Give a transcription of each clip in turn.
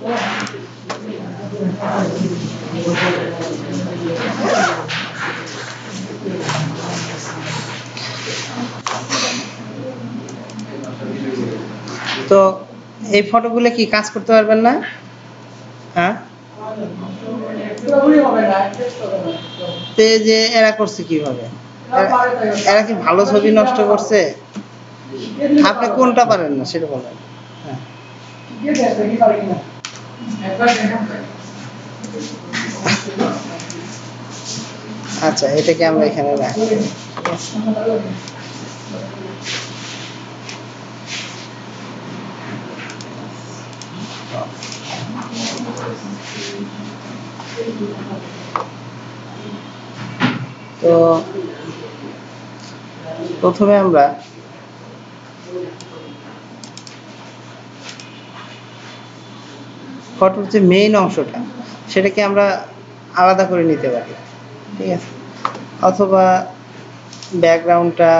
তো এই ফটোগুলো কি কাজ করতে পারবেন না? হ্যাঁ, তো যে এরা করছে কিভাবে? এরা কি ভালো ছবি নষ্ট করছে? আপনি কোনটা পারেন না সেটা বলেন। হ্যাঁ, আচ্ছা, এটাকে আমরা এখানে রাখি। তো প্রথমে আমরা ফটোর যে মেইন অংশটা সেটাকে আমরা আলাদা করে নিতে পারি, ঠিক আছে? অথবা ব্যাকগ্রাউন্ডটা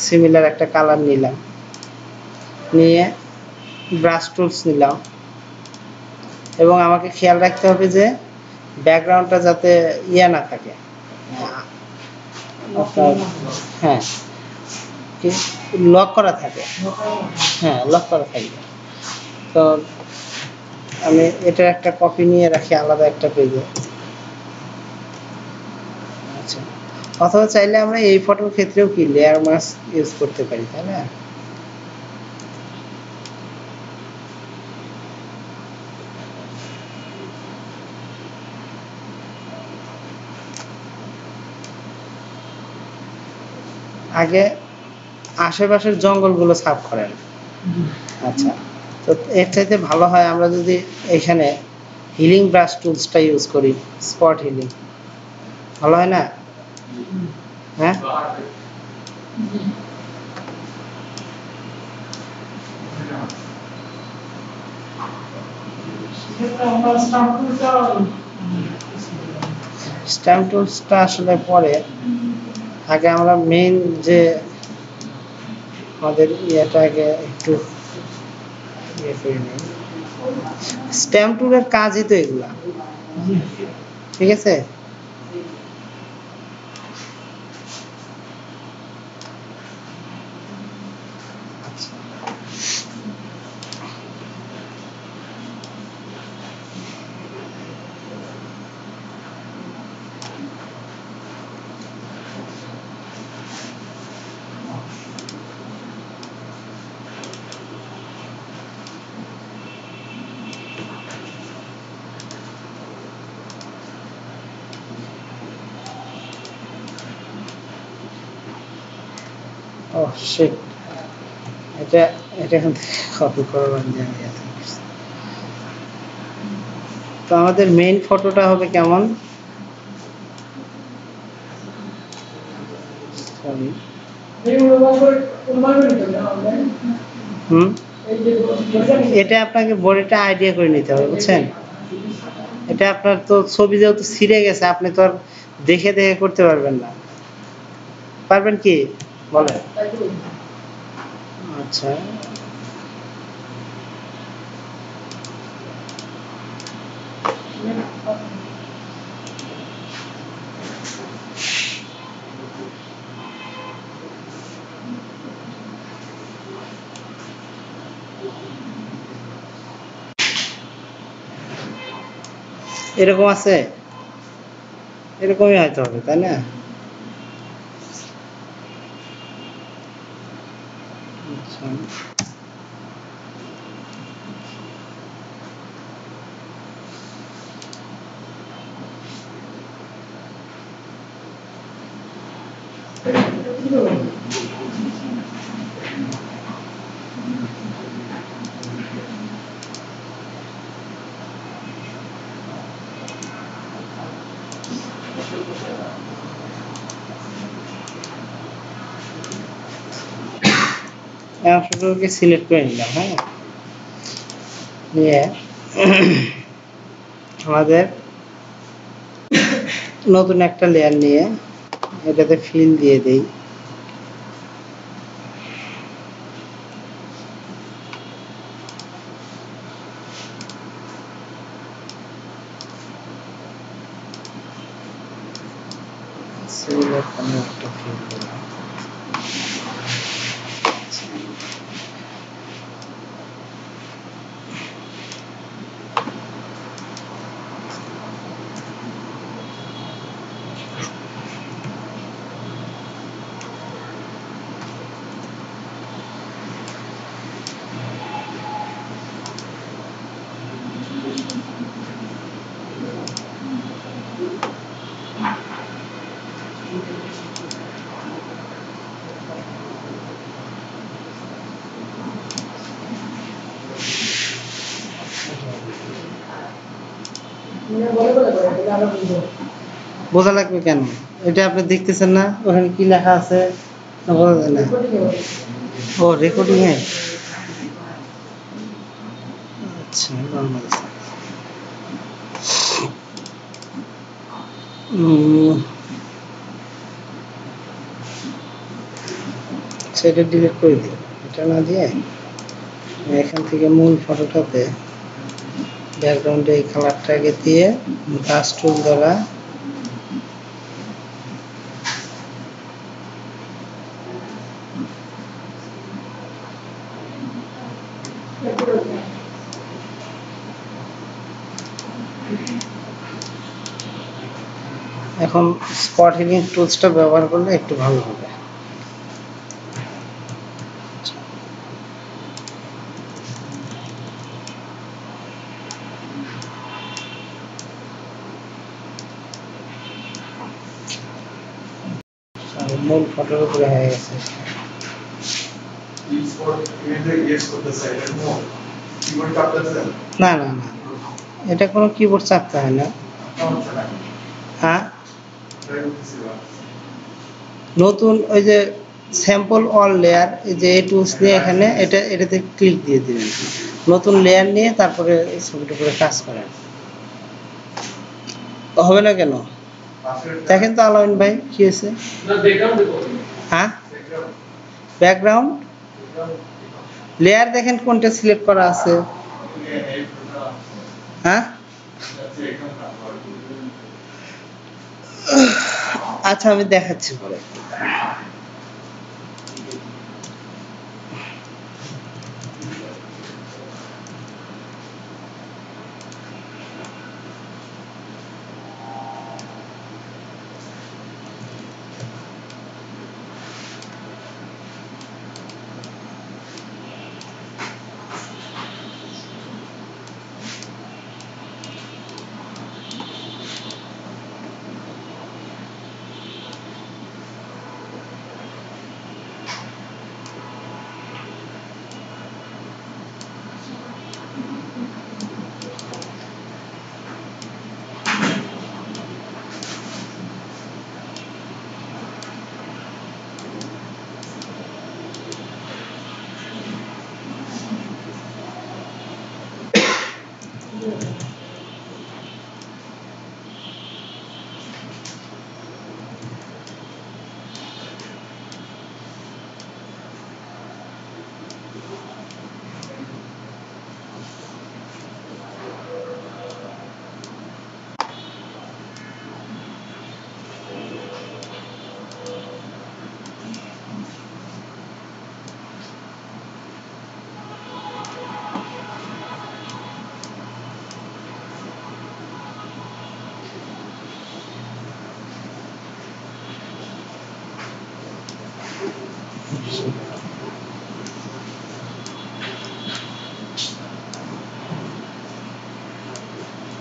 সিমিলার একটা কালার নিলাম, নিয়ে ব্রাশ টুলস নিলাম, এবং আমাকে খেয়াল রাখতে হবে যে ব্যাকগ্রাউন্ডটা যাতে ইয়া না থাকে, আপনার, হ্যাঁ, লক করা থাকে। হ্যাঁ, লক করা থাকবে। তো আমি এটা একটা কপি নিয়ে রাখি আলাদা একটা পেজে। আচ্ছা, অথবা চাইলে আমরা এই ফটোর ক্ষেত্রেও কি লেয়ার মাস্ক ইউজ করতে পারি, তাই না? আগে আশেপাশের জঙ্গলগুলো সাফ করেন। আচ্ছা, তো এর চাইতে ভালো হয় আমরা যদি এখানে হিলিং ব্রাশ টুলসটা ইউজ করি, স্পট হিলিং, ভালো হয় না? হ্যাঁ, স্ট্যাম্প টুলসটা আসলে পরে, আগে আমরা মেইন যে আমাদের ইয়েটাকে একটু ইয়ে করে নিই। স্ট্যাম্প টুলের কাজই তো এগুলা, ঠিক আছে? ও শিট, এটা এটা এখান থেকে কপি করলাম যে আমি এত করছি। তো আমাদের মেইন ফটোটা হবে কেমন? সরি, এটা আপনাকে বডিটা আইডিয়া করে নিতে হবে, বুঝছেন? এটা আপনার তো ছবি যেহেতু ছিঁড়ে গেছে, আপনি তো আর দেখে দেখে করতে পারবেন না। পারবেন কি বলেন? আচ্ছা, এরকম আছে, এরকমই হয়তো হবে, তাই না? আচ্ছা, এই অংশটুকুকে সিলেক্ট করে নিলাম। হ্যাঁ, নিয়ে আমাদের নতুন একটা লেয়ার নিয়ে এটাতে ফিল দিয়ে দেই। সিমিলার কোনো একটা ফিল দিলাম। বোঝা লাগবে কেন? এটা আপনি দেখতেছেন না ওখানে কি লেখা আছে? বোঝা যায় না। ও রেকর্ডিং এ, আচ্ছা নরমাল। সেটা ডিলিট করে দিই, এটা না দিয়ে এখান থেকে মূল ফটোটাতে ব্যাকগ্রাউন্ডে এই কালারটাকে দিয়ে ব্রাশ টুল দ্বারা এখন স্পট হিলিং টুলসটা ব্যবহার করলে একটু ভালো হবে। মূল ফটোর উপরে হয়ে গেছে। না না না, এটা কোনো কিবোর্ড চাপতে হয় না। হ্যাঁ, নতুন ওই যে স্যাম্পল অল লেয়ার, এই যে এই টুলস নিয়ে এখানে এটাতে ক্লিক দিয়ে দিবেন, নতুন লেয়ার নিয়ে তারপরে ছবিটা করে কাজ করেন। হবে না কেন? দেখেন তো আলামিন ভাই কি হয়েছে? হ্যাঁ, ব্যাকগ্রাউন্ড লেয়ার দেখেন কোনটা সিলেক্ট করা আছে। হ্যাঁ, আচ্ছা আমি দেখাচ্ছি পরে।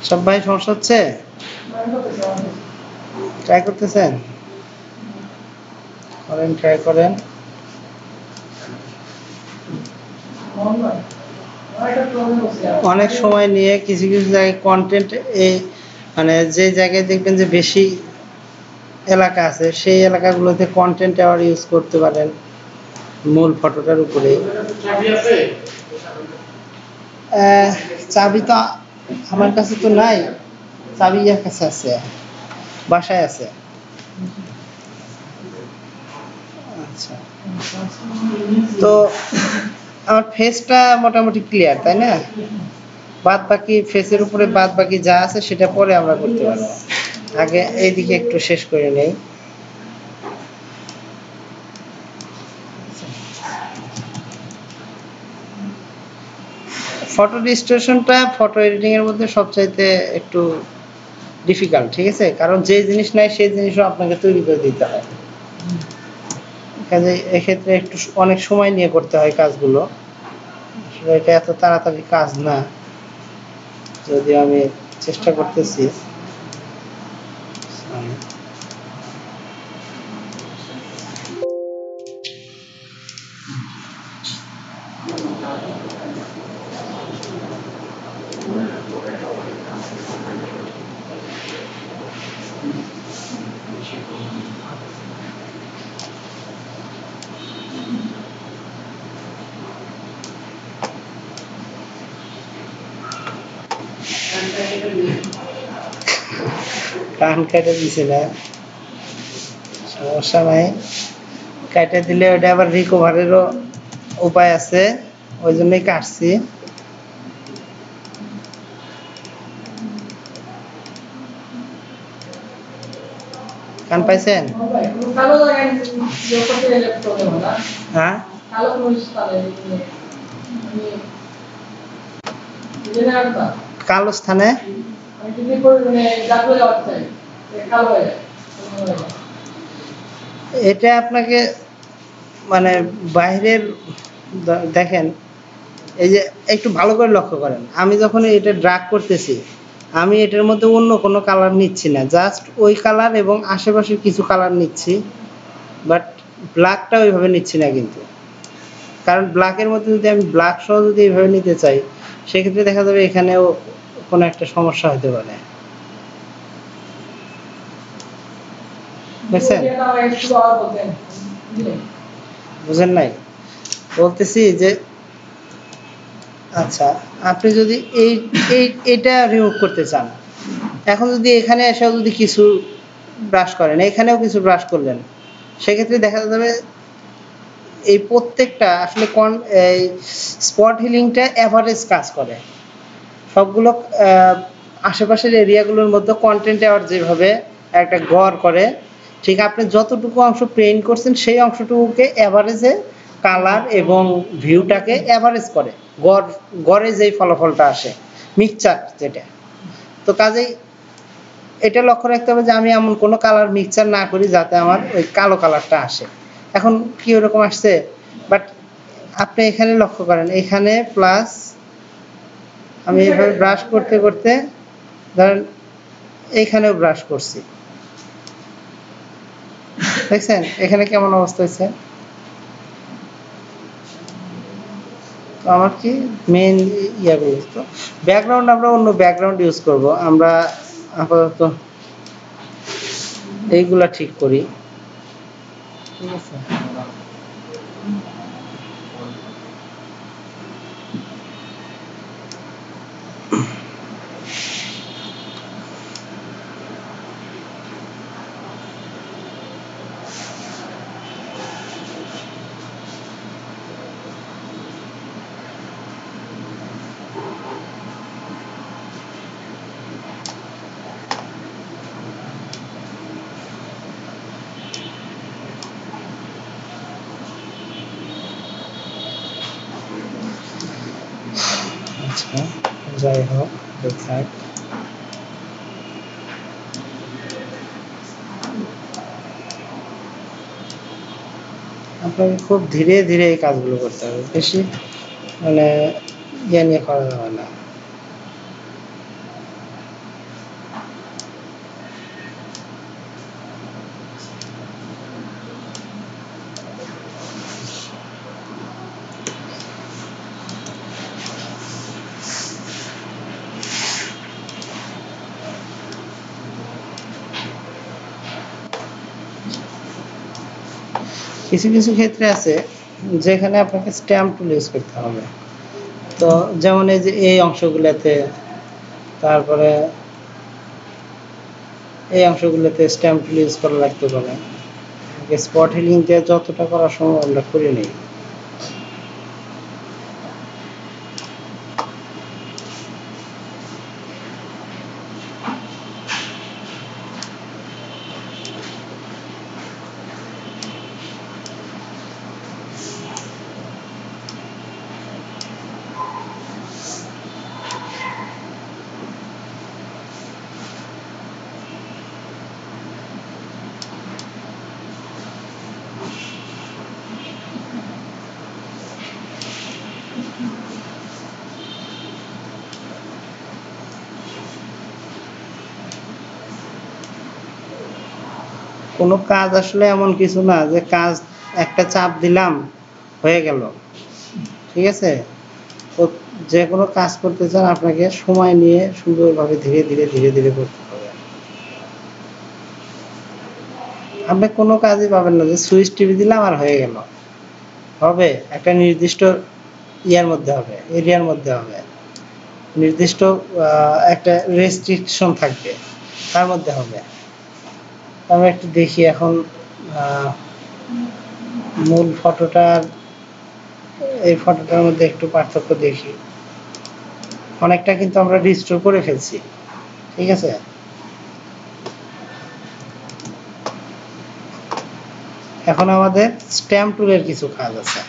সব ভাই সমস্যা হচ্ছে? ট্রাই করতেছেন? করেন, ট্রাই করেন। অনেক সময় নিয়ে কিছু কিছু জায়গায় কন্টেন্ট, এই মানে যে জায়গায় দেখবেন যে বেশি এলাকা আছে সেই এলাকাগুলোতে কন্টেন্ট আবার ইউজ করতে পারেন মূল ফটোটার উপরে। চাবি তো আমার কাছে তো নাই, চাবি ইয়ার কাছে আছে, বাসায় আছে। আচ্ছা, তো আমার ফেসটা মোটামুটি ক্লিয়ার, তাই না? বাদ বাকি ফেসের উপরে বাদ বাকি যা আছে সেটা পরে আমরা করতে পারবো, আগে এইদিকে একটু শেষ করে নেই। ফটো ডিস্টরশনটা ফটো এডিটিং এর মধ্যে সবচাইতে একটু ডিফিকাল্ট, ঠিক আছে, কারণ যে জিনিস নাই সেই জিনিসও আপনাকে তৈরি করে দিতে হয়। কাজে এক্ষেত্রে একটু অনেক সময় নিয়ে করতে হয় কাজগুলো, আসলে এটা এত তাড়াতাড়ি কাজ না, যদিও আমি চেষ্টা করতেছি। কান কেটে দিছে না, সমস্যা নাই, কেটে দিলে ওটা আবার রিকভারেরও উপায় আছে, ওই জন্যই কাটছি। কান পাইছেন? হ্যাঁ, কালো স্থানে এটা আপনাকে মানে বাইরের দেখেন, এই যে একটু ভালো করে লক্ষ্য করেন, আমি যখন এটা ড্রাগ করতেছি আমি এটার মধ্যে অন্য কোনো কালার নিচ্ছি না, জাস্ট ওই কালার এবং আশেপাশের কিছু কালার নিচ্ছি, বাট ব্ল্যাকটা ওইভাবে নিচ্ছি না কিন্তু, কারণ ব্ল্যাকের মধ্যে যদি আমি ব্ল্যাক সহ যদি এইভাবে নিতে চাই সেক্ষেত্রে দেখা যাবে এখানেও কোনো একটা সমস্যা হতে পারে। বুঝছেন? বুঝেন নাই? বলতেছি যে আচ্ছা, আপনি যদি এইটা রিমুভ করতে চান, এখন যদি এখানে এসেও যদি কিছু ব্রাশ করেন, এখানেও কিছু ব্রাশ করলেন, সেক্ষেত্রে দেখা যাবে এই প্রত্যেকটা আসলে এই স্পট হিলিংটা অ্যাভারেজ কাজ করে, সবগুলো আশেপাশের এরিয়াগুলোর মধ্যে কন্টেন্ট অ্যাওয়ার যেভাবে একটা গড় করে, ঠিক আপনি যতটুকু অংশ পেইন্ট করছেন সেই অংশটুকুকে অ্যাভারেজে কালার এবং ভিউটাকে অ্যাভারেজ করে, গড়ে যেই ফলাফলটা আসে মিক্সচার যেটা। তো কাজেই এটা লক্ষ্য রাখতে হবে যে আমি এমন কোনো কালার মিক্সচার না করি যাতে আমার ওই কালো কালারটা আসে। এখন কি ওরকম আসছে, বাট আপনি এখানে লক্ষ্য করেন, এখানে প্লাস আমি এভাবে ব্রাশ করতে করতে ধরেন এইখানেও ব্রাশ করছি, দেখছেন এখানে কেমন অবস্থা হয়েছে। তো আমার কি মেইন ইয়াগুলো, তো ব্যাকগ্রাউন্ড আমরা অন্য ব্যাকগ্রাউন্ড ইউজ করব, আমরা আপাতত এইগুলা ঠিক করি, ঠিক আছে। আচ্ছা, যাই হোক, দেখাই আপনাকে খুব ধীরে ধীরে এই কাজগুলো করতে হবে, বেশি মানে ইয়ে নিয়ে করা যাবে না। কিছু কিছু ক্ষেত্রে আছে যেখানে আপনাকে স্ট্যাম্প টুল ইউজ করতে হবে, তো যেমন এই যে এই অংশগুলোতে, তারপরে এই অংশগুলোতে স্ট্যাম্প টুল ইউজ করা লাগতে পারে। স্পট হিলিং দিয়ে যতটা করা সম্ভব আমরা করে নিই। কোনো কাজ আসলে এমন কিছু না যে কাজ একটা চাপ দিলাম হয়ে গেল, ঠিক আছে? যে কোনো কাজ করতে চান আপনাকে সময় নিয়ে সুন্দরভাবে ধীরে ধীরে ধীরে ধীরে করতে হবে। আপনি কোনো কাজই পাবেন না যে সুইচ টিপে দিলাম আর হয়ে গেল, হবে একটা নির্দিষ্ট ইয়ার মধ্যে হবে, এরিয়ার মধ্যে হবে, নির্দিষ্ট একটা রেস্ট্রিকশন থাকবে, তার মধ্যে হবে। আমরা একটু দেখি এখন মূল ফটোটার এই ফটোটার মধ্যে একটু পার্থক্য দেখি। অনেকটা কিন্তু আমরা রিস্টোর করে ফেলছি, ঠিক আছে? এখন আমাদের স্ট্যাম্প টুলের কিছু কাজ আছে।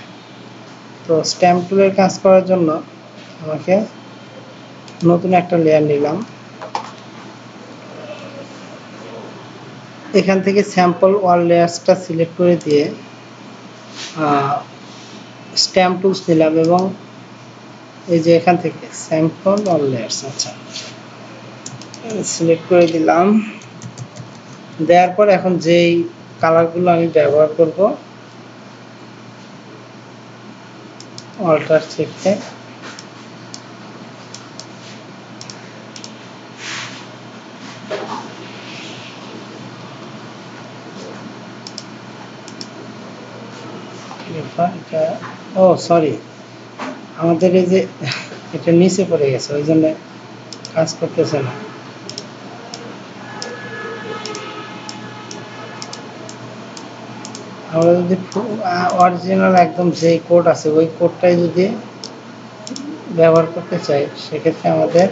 তো স্ট্যাম্প টুলের কাজ করার জন্য আমাকে নতুন একটা লেয়ার নিলাম, এখান থেকে স্যাম্পল ওয়াল লেয়ার্সটা সিলেক্ট করে দিয়ে স্ট্যাম্প টুলস নিলাম এবং এই যে এখান থেকে স্যাম্পল ওয়াল লেয়ার্স, আচ্ছা সিলেক্ট করে দিলাম। দেওয়ার পর এখন যেই কালারগুলো আমি ব্যবহার করব অল্টার চেকতে ও সরি, আমাদের এই যে এটা নিচে পড়ে গেছে ওই জন্য কাজ করতেছে না। আমরা যদি অরিজিনাল একদম যে কোড আছে ওই কোডটাই যদি ব্যবহার করতে চাই সেক্ষেত্রে আমাদের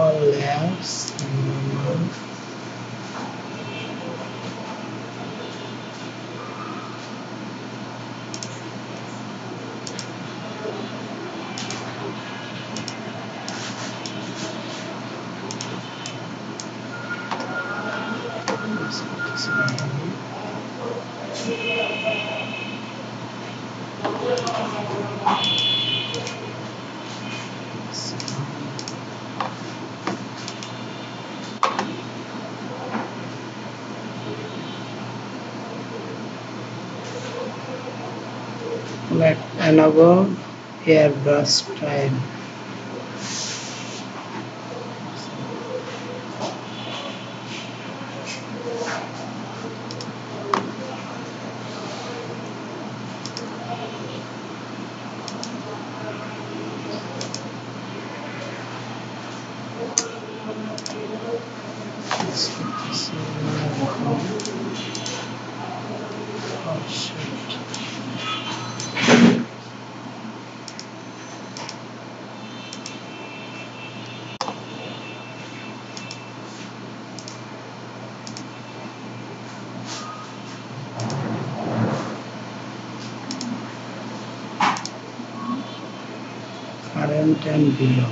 all layers enable airbrush style. Current and below.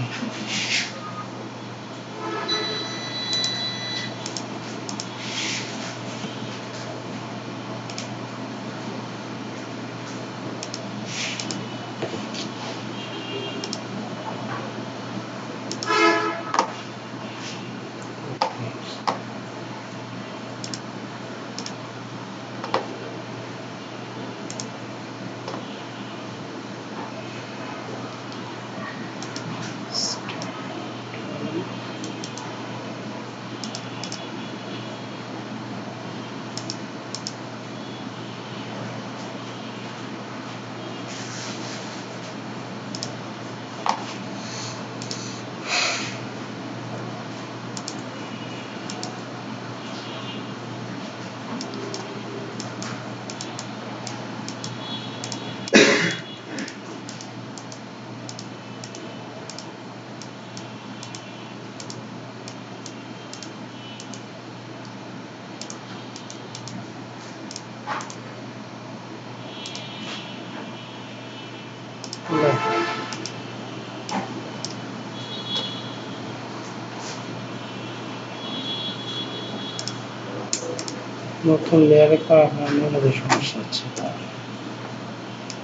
নতুন লেয়ারে করার কারণে আমাদের সমস্যা হচ্ছে,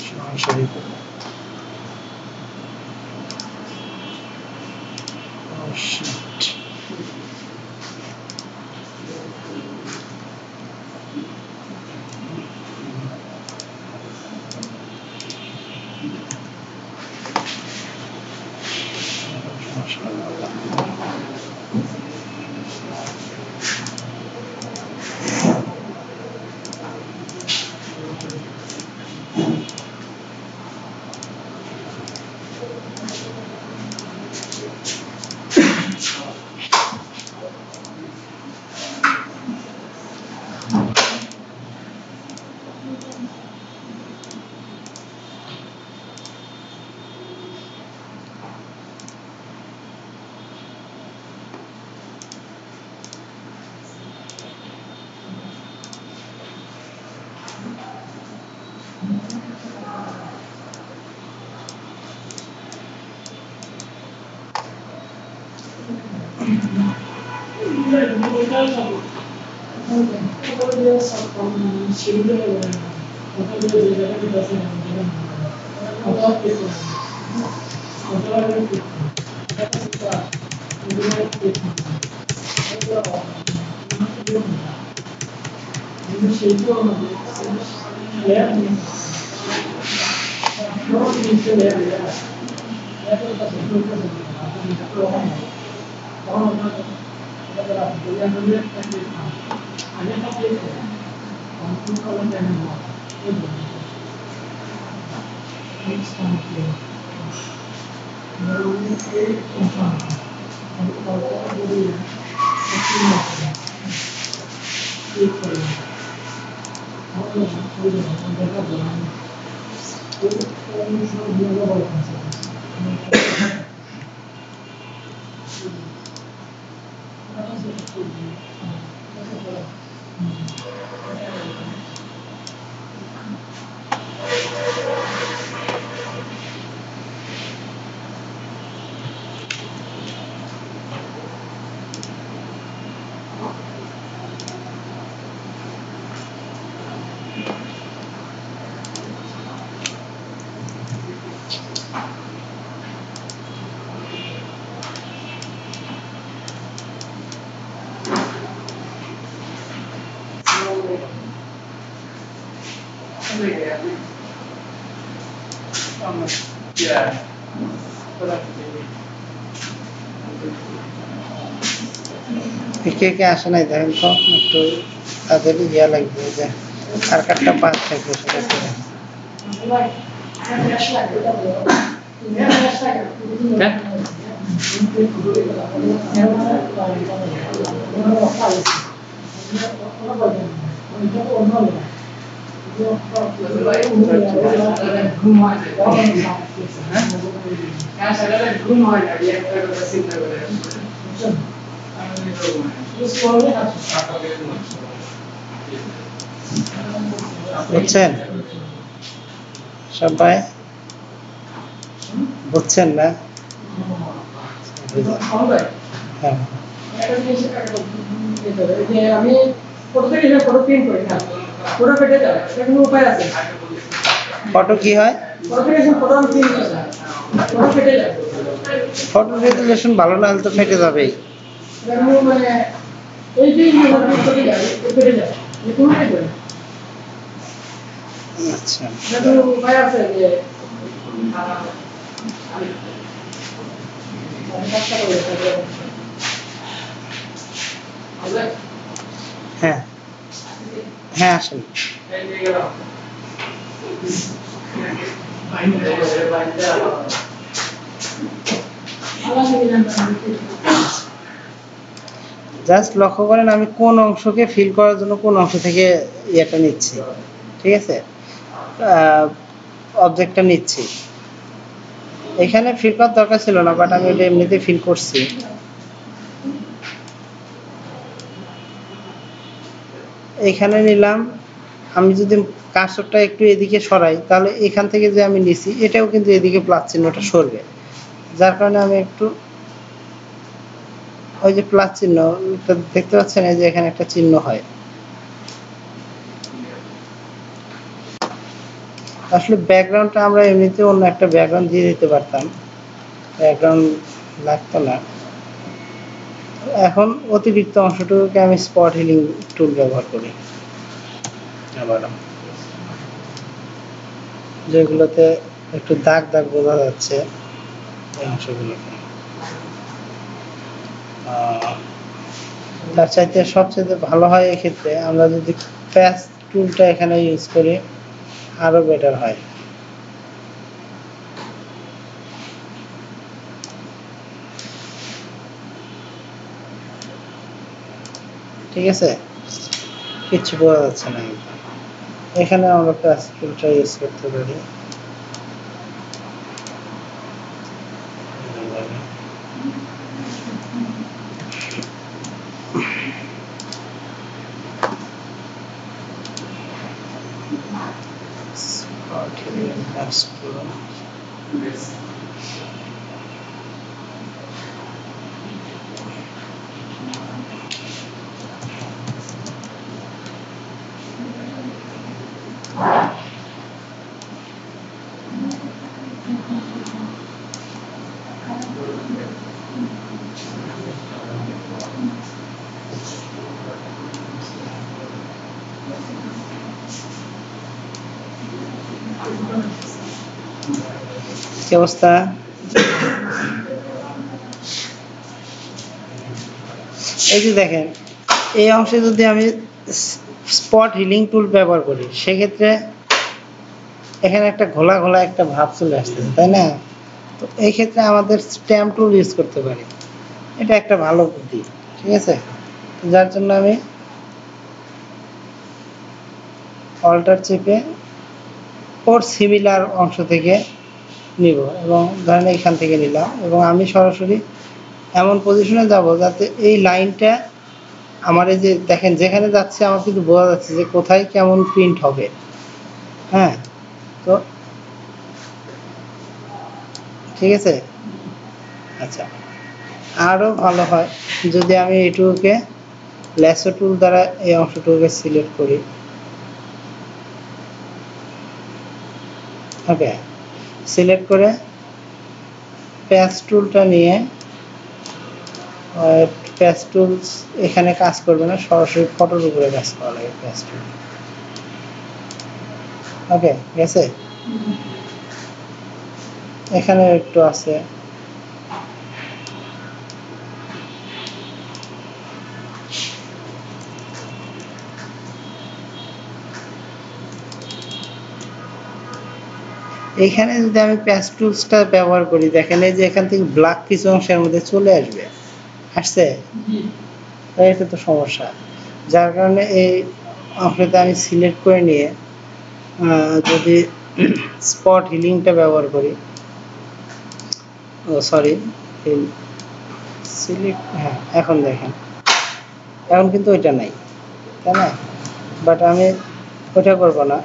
সরাসরি কে কে আসে নাই দেখেন তো একটু তাদের ইয়া লাগবে যে আর কার্ডটা পাস থাকবে সেটা করে বুঝছেন সবাই বুঝছেন না হ্যাঁ আমি ফটো কি হয় ফটো রেজুলেশন ভালো না হলে তো ফেটে যাবেই আচ্ছা হ্যাঁ হ্যাঁ আসেন জাস্ট লক্ষ্য করেন আমি কোন অংশকে ফিল করার জন্য কোন অংশ থেকে ইয়েটা নিচ্ছি ঠিক আছে অবজেক্টটা নিচ্ছি এখানে ফিল করার দরকার ছিল না বাট আমি এটা এমনিতে ফিল করছি এখানে নিলাম আমি যদি কার্সরটা একটু এদিকে সরাই তাহলে এখান থেকে যে আমি নিছি এটাও কিন্তু এদিকে প্লাস চিহ্নটা সরবে যার কারণে আমি একটু ওই যে প্লাস চিহ্ন দেখতে পাচ্ছেন এই যে এখানে একটা চিহ্ন হয় আসলে ব্যাকগ্রাউন্ডটা আমরা এমনিতে অন্য একটা ব্যাকগ্রাউন্ড দিয়ে দিতে পারতাম ব্যাকগ্রাউন্ড লাগতো না এখন অতিরিক্ত অংশটুকুকে আমি স্পট হিলিং টুল ব্যবহার করি আবার, যেগুলোতে একটু দাগ দাগ বোঝা যাচ্ছে এই অংশগুলোকে। তার চাইতে সবচেয়ে ভালো হয় এক্ষেত্রে আমরা যদি প্যাচ টুলটা এখানে ইউজ করি, আরো বেটার হয়। ঠিক আছে, কিচ্ছু বোঝা যাচ্ছে না, এখানে আমরা প্যাচ টুলটা ইউজ করতে পারি। কি অবস্থা? এই যে দেখেন, এই অংশে যদি আমি স্পট হিলিং টুল ব্যবহার করি, সেক্ষেত্রে এখানে একটা ঘোলা ঘোলা একটা ভাব চলে আসতেছে, তাই না? তো এই ক্ষেত্রে আমাদের স্ট্যাম্প টুল ইউজ করতে পারি, এটা একটা ভালো বুদ্ধি। ঠিক আছে, যার জন্য আমি অল্টার চেপে ওর সিমিলার অংশ থেকে নিব, এবং ধরেন এইখান থেকে নিলাম, এবং আমি সরাসরি এমন পজিশনে যাব যাতে এই লাইনটা আমার, এই যে দেখেন যেখানে যাচ্ছে আমার কিন্তু বোঝা যাচ্ছে যে কোথায় কেমন প্রিন্ট হবে। হ্যাঁ, তো ঠিক আছে। আচ্ছা, আরও ভালো হয় যদি আমি এটুকুকে ল্যাসো টুল দ্বারা এই অংশটুকুকে সিলেক্ট করি। ওকে, সিলেক্ট করে প্যাচ টুলটা নিয়ে, প্যাচ টুলস এখানে কাজ করবে না, সরাসরি ফটোর উপরে কাজ করা লাগে প্যাচ টুল। ওকে, গেছে? এখানে একটু আছে, এইখানে যদি আমি প্যাচ টুলসটা ব্যবহার করি, দেখেন এই যে এখান থেকে ব্ল্যাক কিছু অংশের মধ্যে চলে আসবে, আসছে, এটা তো সমস্যা। যার কারণে এই অংশটা আমি সিলেক্ট করে নিয়ে যদি স্পট হিলিংটা ব্যবহার করি, ও সরি, সিলেক্ট, হ্যাঁ এখন দেখেন, এখন কিন্তু ওইটা নাই, তাই না? বাট আমি ওইটা করবো না,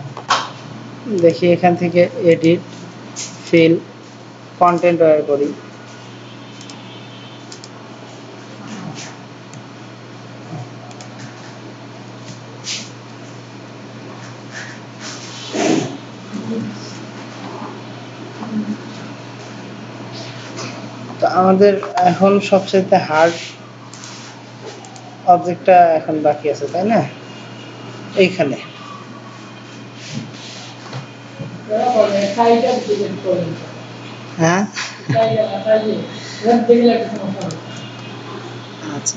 দেখি এখান থেকে এডিট, ফিল, কন্টেন্ট ওয়্যার করি। তো আমাদের এখন সবচেয়ে হার্ড অবজেক্টটা এখন বাকি আছে, তাই না? এইখানে হ্যাঁ, আচ্ছা,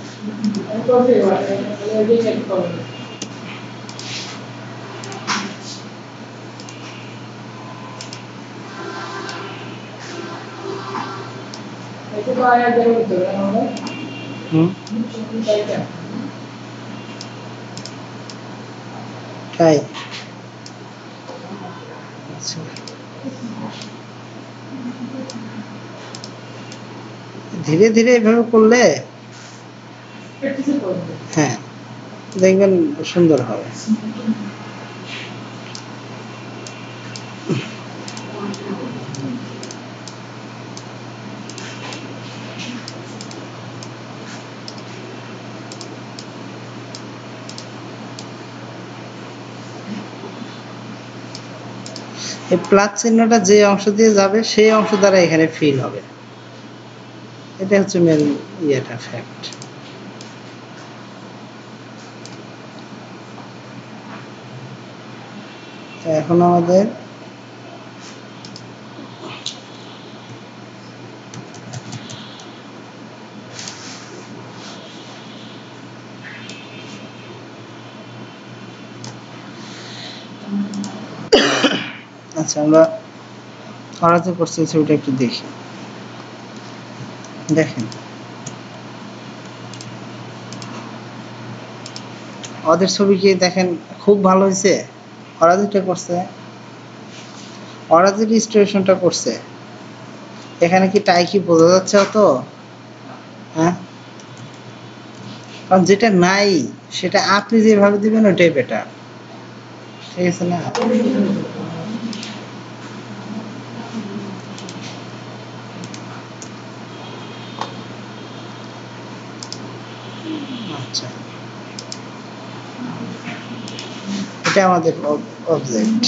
তাই, আচ্ছা, ধীরে ধীরে এভাবে করলে হ্যাঁ দেখবেন সুন্দর হবে। এই প্লাস চিহ্নটা যে অংশ দিয়ে যাবে সেই অংশ দ্বারা এখানে ফিল হবে, এটা হচ্ছে মেন ইয়েটা, ফ্যাক্ট। এখন আমাদের আচ্ছা আমরা ওরা যে করছে ছবিটা একটু দেখি। দেখেন ওদের ছবি কি দেখেন খুব ভালো হয়েছে। ওরা যেটা করছে, ওরা যে রেজিস্ট্রেশনটা করছে এখানে কি টাই কি বোঝা যাচ্ছে অত? হ্যাঁ, কারণ যেটা নাই সেটা আপনি যেভাবে দিবেন ওটাই বেটার, ঠিক আছে না? আচ্ছা, এটা আমাদের অবজেক্ট।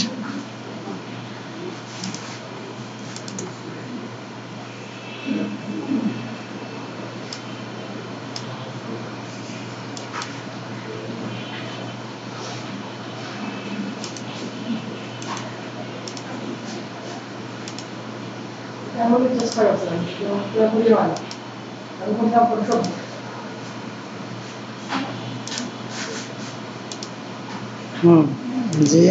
জি,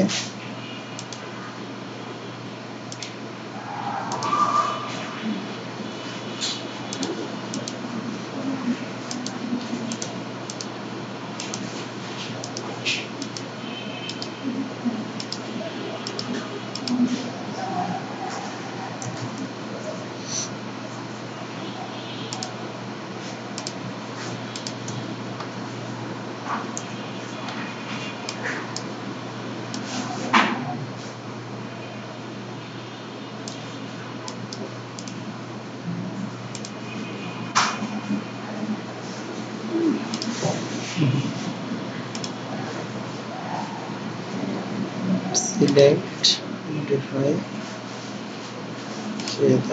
সিলেক্ট, মডিফাই, create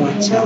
আচ্ছা,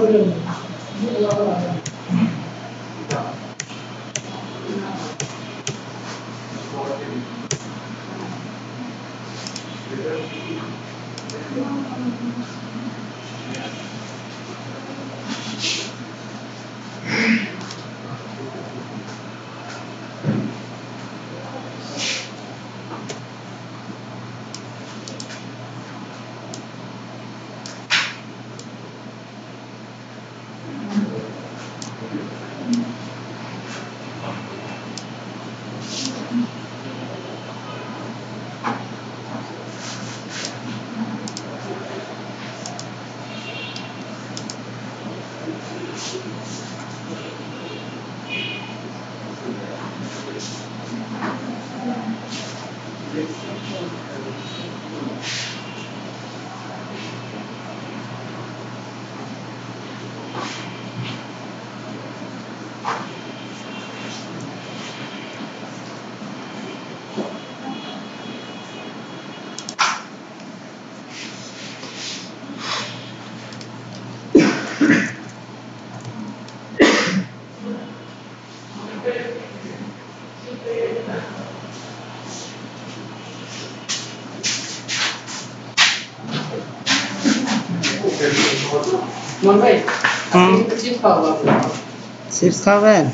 চিপস খাবেন?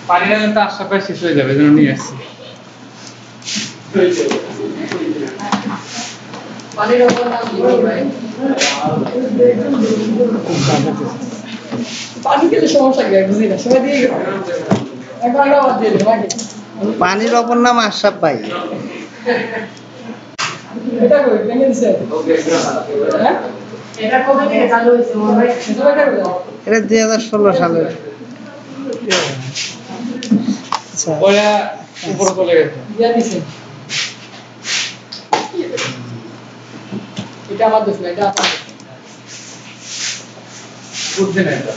পানি না তো আশপাশে শেষ হয়ে যাবে, যেন নিয়ে আসছি। পানির অপর নাম আশরাফ ভাই। এটা 2016 সালের। আচ্ছা, ওরা উপরে চলে গেছে। এটা আমার দোষ না, এটা আপনার বুঝতে না। এটা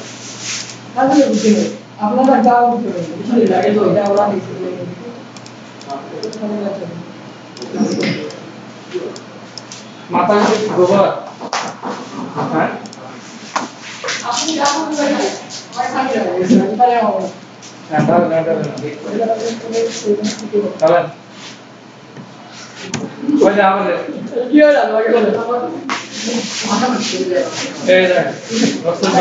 আসলে বুঝতে না, আপনারা যাও বুঝতে না, বুঝতে লাগে তো এটা ওরা নিতে মাথা থেকে গোবর। হ্যাঁ আপনি যাও না, আমার খালি লাগে তাহলে হবে না। তাহলে ওই যে আমাদের কি হলো আমাকে বলে এই দেখ রসুন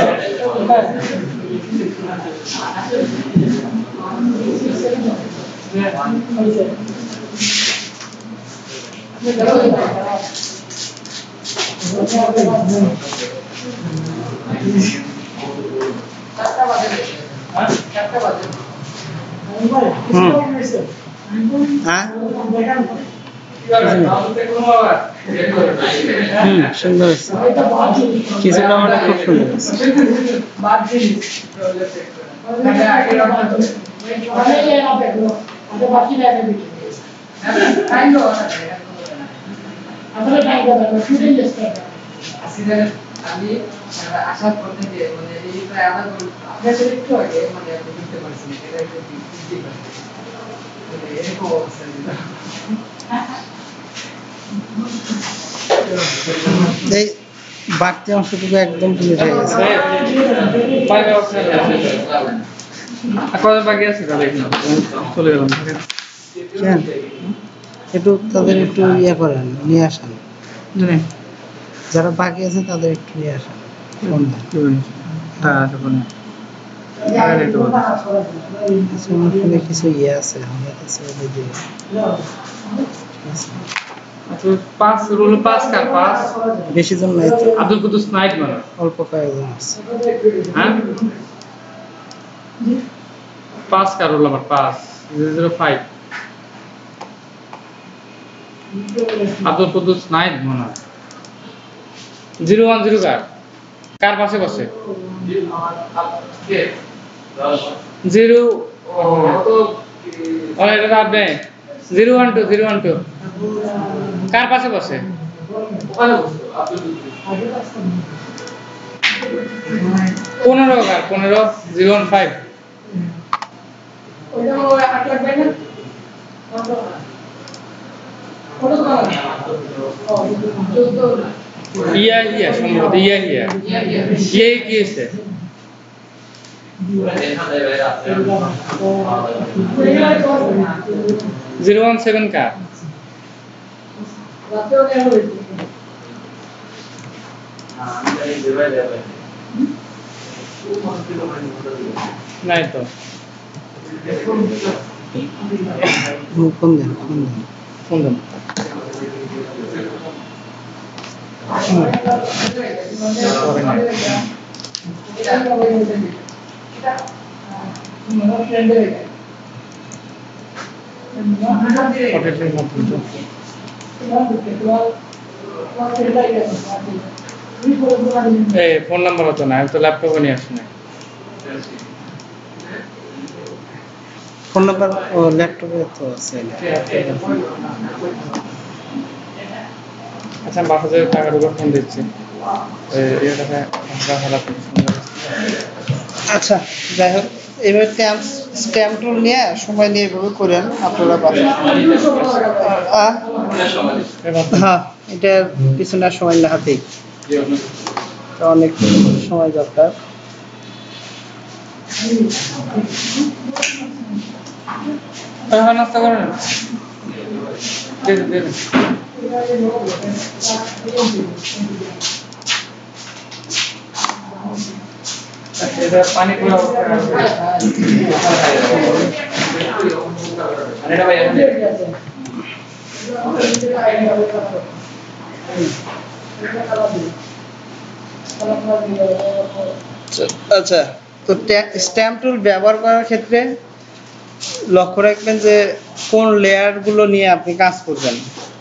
হ্যাঁ সুন্দর আছে, কিছু টমেটো খুব সুন্দর আছে। আমি আশা করতে যে মানে এই প্রায় আধা ঘন্টা আপনার সাথে একটু আগে মানে আপনি বুঝতে পারছেন এটা একটু ঠিক আছে মানে এরকম অবস্থা এই বাড়তি অংশটুকু একদম ডিলিট হয়ে গেছে। কত বাকি আছে তাহলে চলে গেলাম। একটু তাদের একটু ইয়ে করেন, নিয়ে আসেন, যারা বাকি আছে তাদের একটু নিয়ে আসেন। কিছু ইয়ে আছে বেশি জন নাই তো, আব্দুল কুদ্দুস নাইট মানে অল্প কয়েকজন আছে। হ্যাঁ 5 কার রোল নাম্বার 5 005 আব্দুল কুদ্দুস নাইট মানে 010 কার কার পাশে বসে 0 তো এটা আপনি 012 কার পাশে বসে ওখানে বসে আব্দুল 15 কার 15 015 ওইটা ওই 8 লাখ দেন না কত টাকা ইয়া সম্ভবত ইয়া কি আছে 017 কার নাই তো ফোন দেন ফোন নাম্বার হতো না, আমি তো ল্যাপটপে নিয়ে আসি না। ফোন নাম্বার ও ল্যাপটপে তো আছে। আচ্ছা, 5,000 টাকার উপর ফোন দিচ্ছি। আচ্ছা, যাই হোক, এইভাবে স্ট্যাম্প টুল নিয়ে সময় নিয়ে এভাবে করেন আপনারা পাবেন। হ্যাঁ, এটার পিছনে সময় না হাতেই অনেক সময় দরকার। এখন নাস্তা করেন দে এটা পানি পুরো এটা ভাই আচ্ছা, তো স্ট্যাম্প টুল ব্যবহার করার ক্ষেত্রে লক্ষ্য রাখবেন যে কোন লেয়ারগুলো নিয়ে আপনি কাজ করবেন।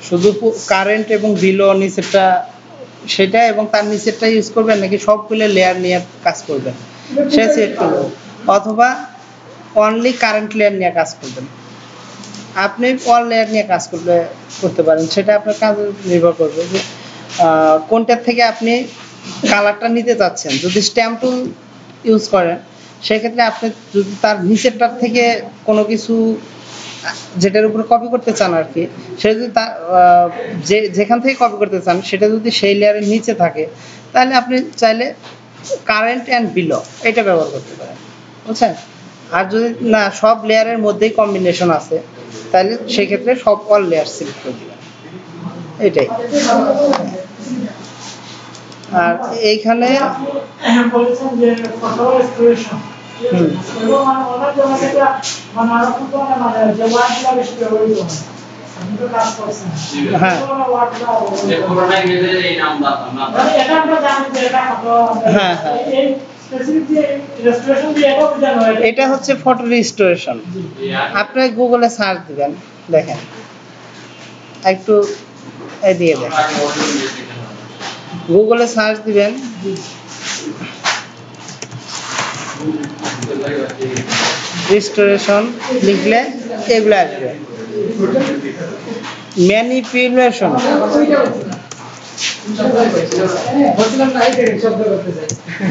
শুধু কারেন্ট এবং বিলো নিচেরটা সেটা এবং তার নিচেরটা ইউজ করবেন, নাকি সবগুলো লেয়ার নিয়ে কাজ করবেন সে সেট করবেন, অথবা অনলি কারেন্ট লেয়ার নিয়ে কাজ করবেন। আপনি অল লেয়ার নিয়ে কাজ করতে পারেন, সেটা আপনার কাজ নির্ভর করবে যে কোনটার থেকে আপনি কালারটা নিতে চাচ্ছেন। যদি স্ট্যাম্প টুল ইউজ করেন সেক্ষেত্রে আপনি যদি তার নিচেরটার থেকে কোনো কিছু যেটার উপরে কপি করতে চান আর কি, সেটা যদি যেখান থেকে কপি করতে চান সেটা যদি সেই লেয়ারের নিচে থাকে, তাহলে আপনি চাইলে কারেন্ট অ্যান্ড বিলো এটা ব্যবহার করতে পারেন, বুঝছেন। আর যদি না সব লেয়ারের মধ্যেই কম্বিনেশন আছে, তাহলে সেক্ষেত্রে সব অল লেয়ার সিলেক্ট করে দিবেন, এটাই। আর এইখানে বলেছেন যে ফটো রেস্টোরেশন এবং অনেক জায়গা থেকে মানে আরো কিন্তু মানে যে ওয়ার্ডগুলো বেশি ব্যবহৃত হয় আপনি তো কাজ করছেন। হ্যাঁ, যে পুরোটাই মিলে এই নাম দাতা না মানে এটা আমরা জানি যে এটা ফটো। হ্যাঁ হ্যাঁ, এই স্পেসিফিক যে রেস্টোরেশন দিয়ে এটা বোঝানো হয় এটা হচ্ছে ফটো রিস্টোরেশন। আপনি গুগলে সার্চ দিবেন, দেখেন একটু দিয়ে দেন, গুগলে সার্চ দিবেন রিস্টোরেশন লিখলে এগুলো আসবে। ম্যানিপুলেশন,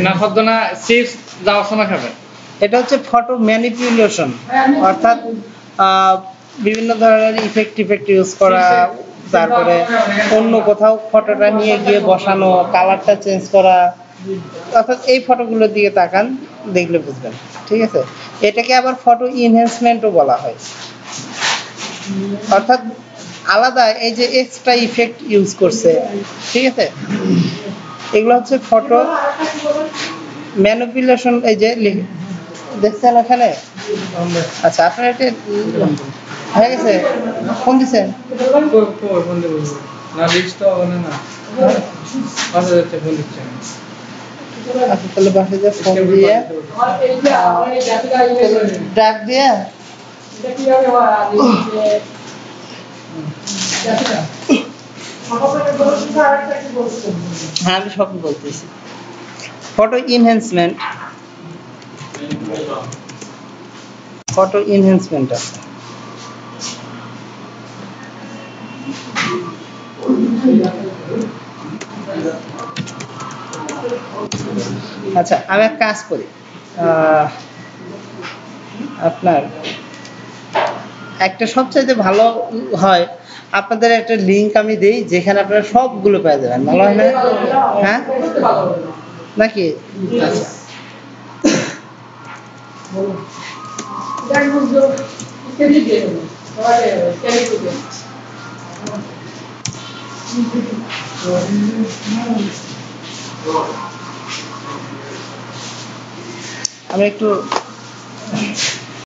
না শব্দ না চিপস যাওয়ার সময় খাবেন। এটা হচ্ছে ফটো ম্যানিপুলেশন, অর্থাৎ বিভিন্ন ধরনের ইফেক্ট ইউজ করা, তারপরে অন্য কোথাও ফটোটা নিয়ে গিয়ে বসানো, কালারটা চেঞ্জ করা, অর্থাৎ এই ফটোগুলোর দিকে তাকান, দেখলে বুঝবেন, ঠিক আছে। এটাকে আবার ফটো ইনহ্যান্সমেন্টও বলা হয়, অর্থাৎ আলাদা এই যে এক্সট্রা ইফেক্ট ইউজ করছে, ঠিক আছে। এগুলো হচ্ছে ফটো ম্যানিপুলেশন। এই যে দেখছেন ওখানে, আচ্ছা আপনার এটা হয়ে গেছে, ফোন দিচ্ছেন না লিস্ট তো হবে না আচ্ছা আচ্ছা ফোন দিচ্ছেন। আচ্ছা তাহলে বাসে যে ফোন দিয়ে ডাক দিয়ে হ্যাঁ আমি সব বলতেছি। ফটো ইনহ্যান্সমেন্ট আছে। আচ্ছা আমি এক কাজ করি, আপনার একটা সবচাইতে ভালো হয় আপনাদের একটা লিংক আমি দেই, যেখানে আপনারা সবগুলো পেয়ে যাবেন, ভালো হয় না? হ্যাঁ নাকি? আমি একটু